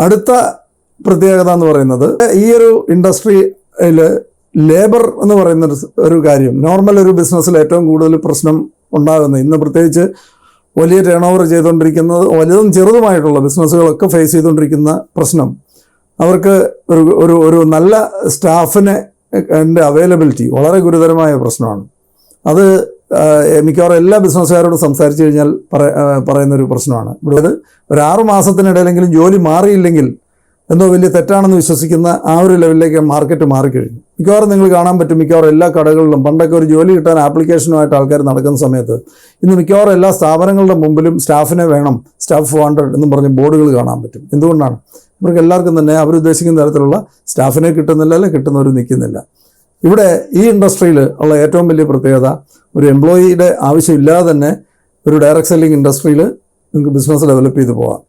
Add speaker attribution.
Speaker 1: അടുത്ത പ്രത്യേകത എന്ന് പറയുന്നത് ഈ ഒരു ഇൻഡസ്ട്രിയിൽ ലേബർ എന്ന് പറയുന്ന ഒരു കാര്യം നോർമൽ ഒരു ബിസിനസ്സിൽ ഏറ്റവും കൂടുതൽ പ്രശ്നം ഉണ്ടാകുന്നത് ഇന്ന് പ്രത്യേകിച്ച് വലിയ ടേൺ ഓവർ ചെയ്തുകൊണ്ടിരിക്കുന്നത് വലുതും ചെറുതുമായിട്ടുള്ള ബിസിനസ്സുകളൊക്കെ ഫേസ് ചെയ്തുകൊണ്ടിരിക്കുന്ന പ്രശ്നം അവർക്ക് ഒരു നല്ല സ്റ്റാഫിനെ അവൈലബിലിറ്റി വളരെ ഗുരുതരമായ പ്രശ്നമാണ്. അത് മിക്കവാറും എല്ലാ ബിസിനസ്സുകാരോടും സംസാരിച്ച് കഴിഞ്ഞാൽ പറയുന്നൊരു പ്രശ്നമാണ്. ഇവിടെ ഒരു 6 മാസത്തിനിടയിലെങ്കിലും ജോലി മാറിയില്ലെങ്കിൽ എന്തോ വലിയ തെറ്റാണെന്ന് വിശ്വസിക്കുന്ന ആ ഒരു ലെവലിലേക്ക് മാർക്കറ്റ് മാറിക്കഴിഞ്ഞു. മിക്കവാറും നിങ്ങൾ കാണാൻ പറ്റും, മിക്കവാറും എല്ലാ കടകളിലും പണ്ടൊക്കെ ഒരു ജോലി കിട്ടാൻ ആപ്ലിക്കേഷനുമായിട്ട് ആൾക്കാർ നടക്കുന്ന സമയത്ത് ഇന്ന് മിക്കവാറും എല്ലാ സ്ഥാപനങ്ങളുടെ മുമ്പിലും സ്റ്റാഫിനെ വേണം, സ്റ്റാഫ് വാണ്ടഡ് എന്നും പറഞ്ഞ് ബോർഡുകൾ കാണാൻ പറ്റും. എന്തുകൊണ്ടാണ്? ഇവർക്ക് എല്ലാവർക്കും തന്നെ അവരുദ്ദേശിക്കുന്ന തരത്തിലുള്ള സ്റ്റാഫിനെ കിട്ടുന്നില്ല, അല്ലെങ്കിൽ കിട്ടുന്നവർ നിൽക്കുന്നില്ല. ഇവിടെ ഈ ഇൻഡസ്ട്രിയിൽ ഉള്ള ഏറ്റവും വലിയ പ്രത്യേകത ഒരു എംപ്ലോയിയുടെ ആവശ്യമില്ലാതെ തന്നെ ഒരു ഡയറക്റ്റ് സെല്ലിംഗ് ഇൻഡസ്ട്രിയിൽ നിങ്ങൾക്ക് ബിസിനസ് ഡെവലപ്പ് ചെയ്ത് പോകാം.